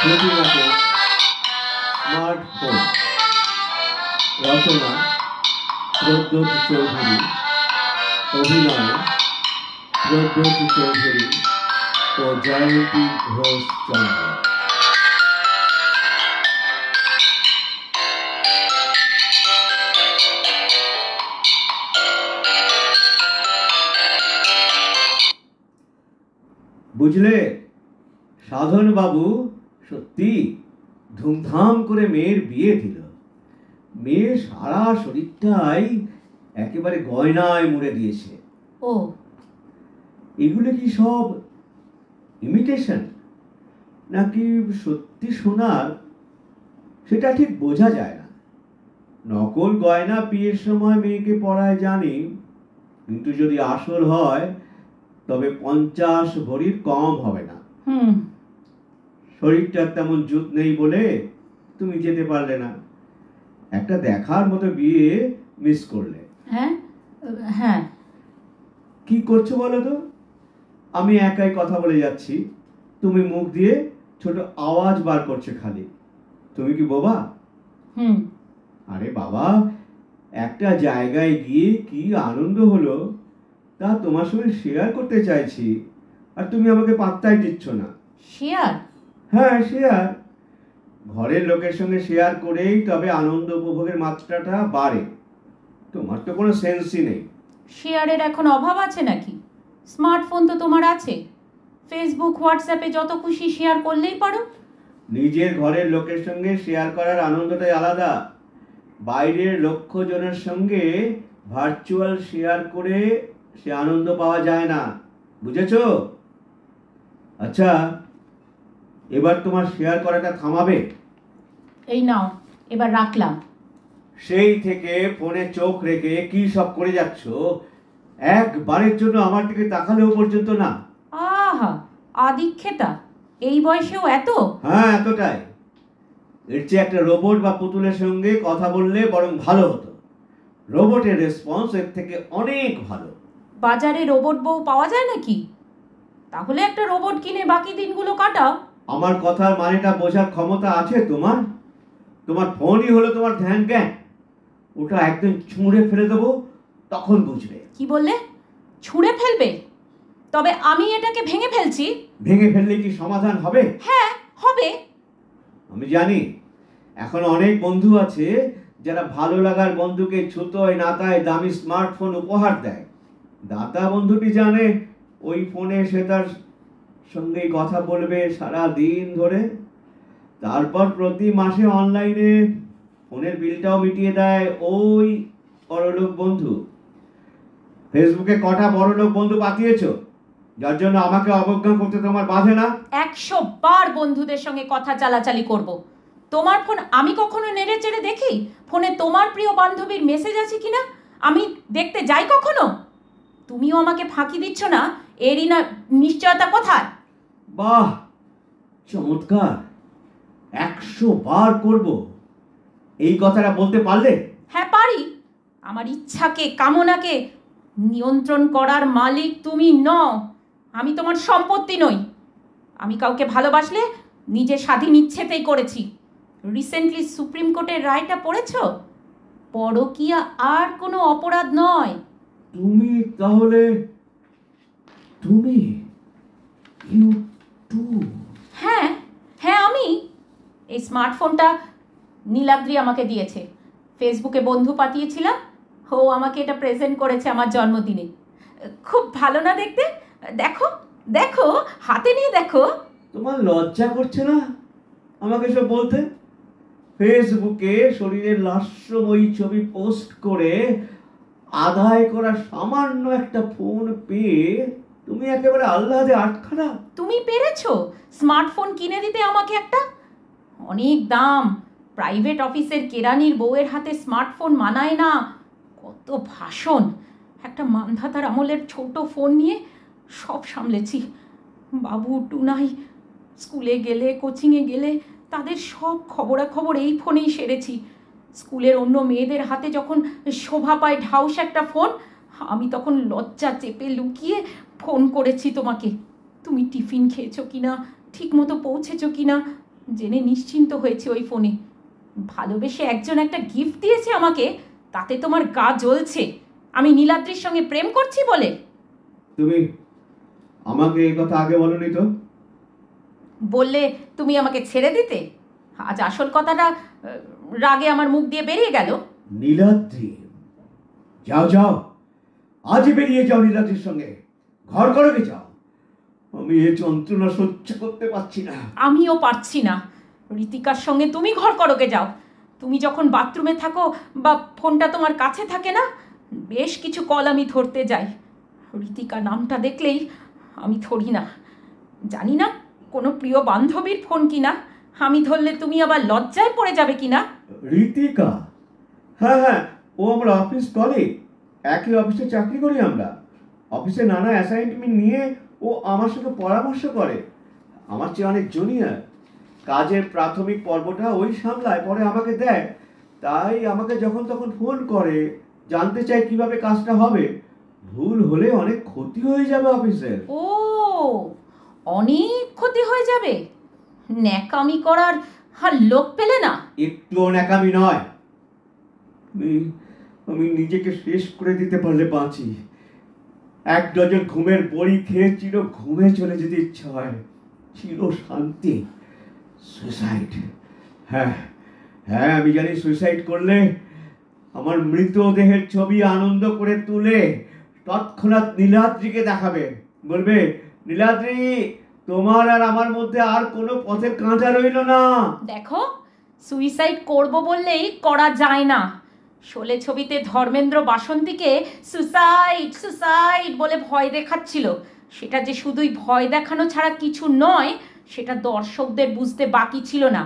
প্রতিনাটক smartphone, রচনা প্রদ্যোৎ চৌধুরী, অভিনয় প্রদ্যোৎ চৌধুরী ও জয়ন্তী ঘোষ চন্দ্র। বুঝলে, সাধন বাবু সত্যি ধুমধাম করে মেয়ের বিয়ে দিল। মেয়ের সারা শরীরটাই একেবারে গয়নায় মুড়ে দিয়েছে। ও, এগুলো কি সব ইমিটেশন নাকি সত্যি সোনার সেটা ঠিক বোঝা যায় না। নকল গয়না বিয়ের সময় মেয়েকে পরায় জানি, কিন্তু যদি আসল হয় তবে 50 ভরির কম হবে না। শরীরটা তেমন জুত নেই বলে তুমি যেতে পারলে না। একটা দেখার মতো বিয়ে মিস করলে। হ্যাঁ হ্যাঁ, কি করছো বলো তো? আমি একাই কথা বলে যাচ্ছি, তুমি মুখ দিয়ে ছোট আওয়াজ বার করছো খালি। তুমি কি বোবা? আরে বাবা, একটা জায়গায় গিয়ে কি আনন্দ হলো তা তোমার সঙ্গে শেয়ার করতে চাইছি, আর তুমি আমাকে পাত্তাই দিচ্ছ না। শেয়ার? হ্যাঁ, শেয়ার। ঘরের লোকের সঙ্গে শেয়ার করেই তবে আনন্দ উপভোগের মাত্রাটা বাড়ে। তোমার তো কোনো সেন্সই নেই। শেয়ারের এখন অভাব আছে নাকি? স্মার্টফোন তো তোমার আছে, ফেসবুক হোয়াটসঅ্যাপে যত খুশি শেয়ার করলেই পারো। নিজের ঘরের লোকের সঙ্গে শেয়ার করার আনন্দটাই আলাদা। বাইরের লক্ষ জনের সঙ্গে ভার্চুয়াল শেয়ার করে সে আনন্দ পাওয়া যায় না, বুঝেছো? আচ্ছা, এবার তোমার শেয়ার করাটা থামাবে? এই নাও, এবার রাখলাম। সেই থেকে ফোনে চোখ রেখে কি সব করে যাচ্ছ, একবারের জন্য আমার দিকে তাকালেও পর্যন্ত না। আহা, আদিক্ষেতা, এই বয়সেও এত? হ্যাঁ, এতটাই। এর চেয়ে একটা রোবট বা পুতুলের সঙ্গে কথা বললে বরং ভালো হতো। রোবটের রেসপন্স এর থেকে অনেক ভালো। বাজারে রোবট বউ পাওয়া যায় নাকি? তাহলে একটা রোবট কিনে বাকি দিনগুলো কাটাও। আমার কথার মানেটা বোঝার ক্ষমতা আছে তোমার? তোমার ফোনই হলো তোমার ধ্যান জ্ঞান। ওটা একদম ছুঁড়ে ফেলে দেবো, তখন বুঝবে। কি বললে? ছুঁড়ে ফেলবে? তবে আমি এটাকে ভেঙে ফেলছি। ভেঙে ফেললে কি সমাধান হবে? হ্যাঁ, হবে। আমি জানি এখন অনেক বন্ধু আছে যারা ভালো লাগার বন্ধুকে ছুতোয় নাতায় দামি স্মার্টফোন উপহার দেয়। দাতা বন্ধুটি জানে ওই ফোনে সে তার সঙ্গেই কথা বলবে সারা দিন ধরে। তারপর প্রতি মাসে অনলাইনে ফোনের বিলটাও মিটিয়ে দেয় ওই বড়লোক বন্ধু। ফেসবুকে কটা বড়লোক বন্ধু পাঠিয়েছো যার জন্য আমাকে অবজ্ঞা করতে তোমার বাধে না? 100 বার বন্ধুদের সঙ্গে কথা চালাচালি করব। তোমার ফোন আমি কখনো নেড়ে চেড়ে দেখি? ফোনে তোমার প্রিয় বান্ধবীর মেসেজ আছে কিনা আমি দেখতে যাই কখনো? তুমিও আমাকে ফাঁকি দিচ্ছ না, এরই না নিশ্চয়তা কোথায়? বাহ, চমৎকার। 100 বার করব, এই কথাটা বলতে পারলে? হ্যাঁ, পারি। আমার ইচ্ছাকে, কামনাকে নিয়ন্ত্রণ করার মালিক তুমি নও। আমি তোমার সম্পত্তি নই। আমি কাউকে ভালোবাসলে নিজের স্বাধীন ইচ্ছেতেই করেছি। রিসেন্টলি সুপ্রিম কোর্টের রায়টা পড়েছো? পরকীয়া আর কোনো অপরাধ নয়। তুমি তাহলে তুমি ইউ টু? হ্যাঁ হ্যাঁ, আমি। এই স্মার্টফোনটা নীলাদ্রি আমাকে দিয়েছে। ফেসবুকে বন্ধু পাঠিয়েছিলাম, ও আমাকে এটা প্রেজেন্ট করেছে আমার জন্মদিনে। খুব ভালো না দেখতে? দেখো দেখো, হাতে নিয়ে দেখো। তোমার লজ্জা করছে না আমাকে সব বলতে? ফেসবুকে শরীরের লাস্যময়ী ছবি পোস্ট করে আদায় করা সামান্য একটা ফোন পেয়ে তুমি একেবারে আহ্লাদে আটখানা। তুমি পেরেছো স্মার্টফোন কিনে দিতে আমাকে একটা? অনেক দাম। প্রাইভেট অফিসের কেরানির বউয়ের হাতে স্মার্টফোন মানায় না। কত ভাষণ। একটা মান্ধাতার আমলের ছোট ফোন নিয়ে সব সামলেছি। বাবু টুনাই স্কুলে গেলে, কোচিংয়ে গেলে তাদের সব খবরাখবর এই ফোনেই সেরেছি। স্কুলের অন্য মেয়েদের হাতে যখন শোভা পায় ঢাউস একটা ফোন, আমি তখন লজ্জা চেপে লুকিয়ে ফোন করেছি তোমাকে। তুমি টিফিন খেয়েছো কিনা, ঠিক মতো পৌঁছেছো কিনা, জেনে নিশ্চিন্ত হয়েছে ওই ফোনে। ভালোবেসে একজন একটা গিফট দিয়েছে আমাকে, তাতে তোমার গা জ্বলছে আমি নীলাদ্রির সঙ্গে প্রেম করছি বলে? তুমি আমাকে এই কথা আগে বলনি তো? বললে তুমি আমাকে ছেড়ে দিতে। আজ আসল কথাটা রাগে আমার মুখ দিয়ে বেরিয়ে গেল। নীলাদ্রি, যাও যাও, আজই বেরিয়ে যাও নীলাদ্রির সঙ্গে, ঘর করবে যাও। আমি এই যন্ত্রণা সহ্য করতে পারছি না। আমিও পারছি না। ঋতিকার সঙ্গে তুমি ঘর করোগে যাও। তুমি যখন বাথরুমে থাকো বা ফোনটা তোমার কাছে থাকে না, বেশ কিছু কল আমি ধরতে যাই। ঋতিকা নামটা দেখলেই আমি ধরি না। জানি না কোনো প্রিয় বান্ধবীর ফোন কিনা, আমি ধরলে তুমি আবার লজ্জায় পড়ে যাবে কিনা। ঋতিকা? হ্যাঁ হ্যাঁ, ও আমার অফিস কলিগ, একই অফিসে চাকরি করি আমরা। অফিসে নানা অ্যাসাইনমেন্ট নিয়ে ও আমার সঙ্গে পরামর্শ করে। আমার চেয়ে অনেক জুনিয়র। কাজের প্রাথমিক পর্বটা ওই সামলায়, পরে আমাকে দেয়। তাই আমাকে যখন তখন ফোন করে, জানতে চাই কিভাবে কাজটা হবে। ভুল হলে অনেক ক্ষতি হয়ে যাবে অফিসের। ও, অনেক ক্ষতি হয়ে যাবে। ন্যাকামি করার আর লোক পেলে না? একটুও ন্যাকামি নয়। আমি নিজেকে শেষ করে দিতে পারলে বাঁচি। 1 ডজন ঘুমের বড়ি খেয়ে চির ঘুমে চলে যেতে ইচ্ছা হয়, চির শান্তি। সুইসাইড, হ্যাঁ হ্যাঁ, আমি জানি সুইসাইড করলে আমার মৃতদেহের ছবি আনন্দ করে তুলে তৎক্ষণাৎ নীলাদ্রিকে দেখাবে, বলবে, নীলাদ্রি, তোমার আর আমার মধ্যে আর কোনো পথের কাঁটা রইল না। দেখো, সুইসাইড করব বললেই করা যায় না। শোলে ছবিতে ধর্মেন্দ্র বাসন্তীকে সুসাইড সুসাইড বলে ভয় দেখাচ্ছিল, সেটা যে শুধুই ভয় দেখানো ছাড়া কিছু নয় সেটা দর্শকদের বুঝতে বাকি ছিল না।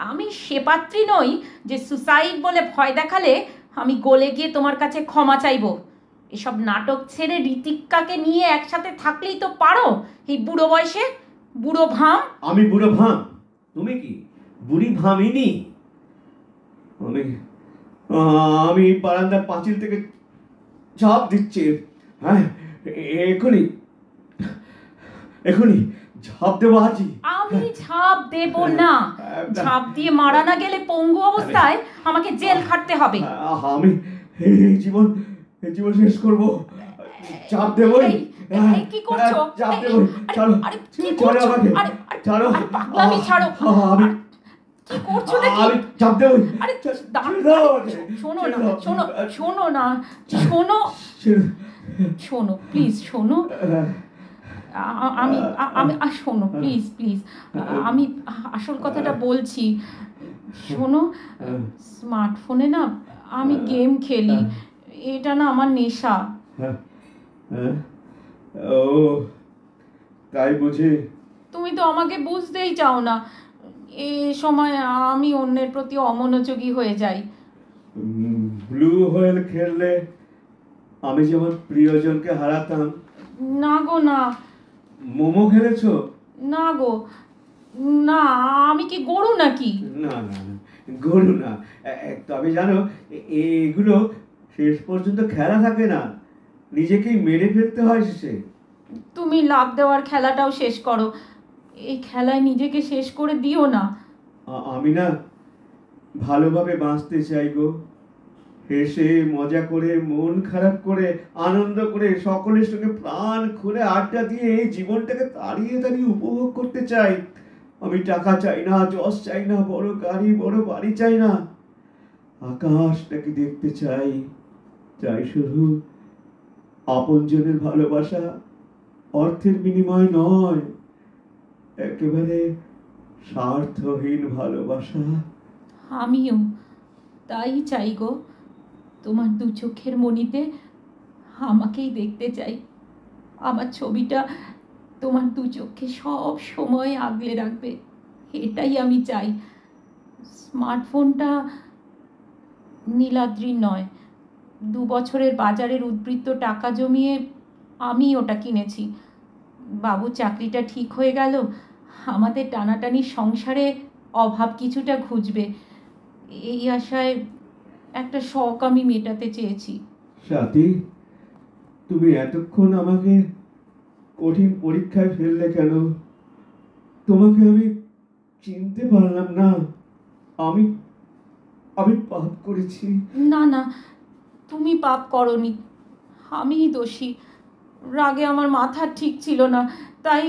আমি সে পাত্রী নই যে সুসাইড বলে ভয় দেখালে আমি গলে গিয়ে তোমার কাছে ক্ষমা চাইব। এসব নাটক ছেড়ে ঋতিকাকে নিয়ে একসাথে থাকলেই তো পারো, এই বুড়ো বয়সে। বুড়ো ভাম। আমি বুড়ো ভাম? তুমি কি বুড়ি ভামিনি? আমি আমি বারান্দার পাঁচিল থেকে ঝাঁপ দিচ্ছি। হ্যাঁ, এখনই এখনই ঝাঁপ দেবো আজই। আমি ঝাঁপ দেব না। ঝাঁপ দিয়ে মারা না গেলে পঙ্গু অবস্থায় আমাকে জেল খাটতে হবে। আমি এই জীবন শেষ করব। ঝাঁপ দেবই। কি করছো? ঝাঁপ দেবই। ছাড়ো, ছাড়ো আমাকে, ছাড়ো। পাগলামি ছাড়ো। আমি কি করছো নাকি? আমি ঝাঁপ দেবই। আরে শোনো না, শোনো শোনো না, শোনো শোনো প্লিজ, শোনো। আমি আমি শোনো প্লিজ প্লিজ, আমি আসল কথাটা বলছি। শোনো, স্মার্টফোনে না আমি গেম খেলি, এটা না আমার নেশা। ও, তাই বুঝি? তুমি তো আমাকে বুঝতেই চাও না। এ সময় আমি অন্যের প্রতি অমনোযোগী হয়ে যাই। ব্লু হোয়েল খেললে আমি যেমন প্রিয়জনকে হারাতাম। না গো না। মোমো খেলেছো? না গো না, আমি কি গরু নাকি? না না না, গরু না। তবে জানো, এগুলো শেষ পর্যন্ত খেলা থাকে না, নিজেকেই মেরে ফেলতে হয় শেষে। তুমি লাভ দেওয়ার খেলাটাও শেষ করো, এই খেলায় নিজেকে শেষ করে দিও না। আমি না ভালোভাবে বাঁচতে চাই গো। হেসে মজা করে, মন খারাপ করে, আনন্দ করে, সকলের সঙ্গে প্রাণ খুলে আড্ডা দিয়ে এই জীবনটাকে তাড়িয়ে তাড়িয়ে উপভোগ করতে চাই। আমি টাকা চাই না, যশ চাই না, বড় গাড়ি বড় বাড়ি চাই না। আকাশটাকে দেখতে চাই, চাই শুধু আপনজনের ভালোবাসা, অর্থের বিনিময় নয়, একেবারে স্বার্থহীন ভালোবাসা। আমিও তাই চাই গো। তোমার দু চোখের মণিতে আমাকেই দেখতে চাই। আমার ছবিটা তোমার দু চোখে সব সময় আগলে রাখবে, এটাই আমি চাই। স্মার্টফোনটা নীলাদ্রির নয়, 2 বছরের বাজারের উদ্বৃত্ত টাকা জমিয়ে আমি ওটা কিনেছি। বাবু চাকরিটা ঠিক হয়ে গেল, আমাদের টানাটানি সংসারে অভাব কিছুটা ঘুচবে, এই আশায় একটা শখ আমি মেটাতে চেয়েছি। সাথী, তুমি এতক্ষণ আমাকে কঠিন পরীক্ষায় ফেললে কেন? তোমাকে আমি চিনতে পারলাম না। আমি আমি পাপ করেছি। না না, তুমি পাপ করনি, আমিই দোষী। রাগে আমার মাথা ঠিক ছিল না, তাই।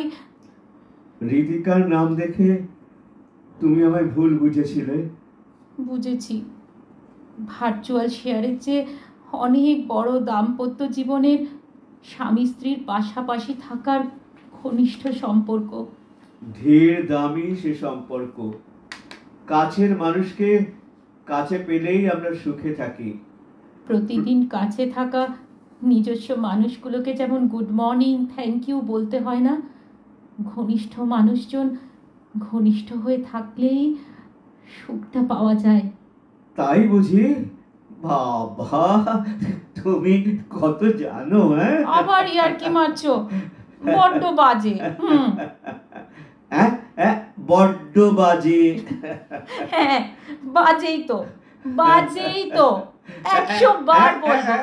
ঋতিকার নাম দেখে তুমি আমায় ভুল বুঝেছিলে। বুঝেছি, ভার্চুয়াল শেয়ারের চেয়ে অনেক বড় দাম্পত্য জীবনের স্বামী স্ত্রীর পাশাপাশি থাকার ঘনিষ্ঠ সম্পর্ক। ঢের দামি সে সম্পর্ক। কাছের মানুষকে কাছে পেলেই আমরা সুখে থাকি। প্রতিদিন কাছে থাকা নিজস্ব মানুষগুলোকে যেমন গুড মর্নিং, থ্যাংক ইউ বলতে হয় না, ঘনিষ্ঠ মানুষজন ঘনিষ্ঠ হয়ে থাকলেই সুখটা পাওয়া যায়। তাই বুঝি? বাবা, তুমি কত জানো! হ্যাঁ, আবার ইয়ার্কি মারছো, বড্ড বাজে। হ্যাঁ, হ্যাঁ, বড্ড বাজে। হ্যাঁ, বাজেই তো, বাজেই তো, 100 বার বলবো।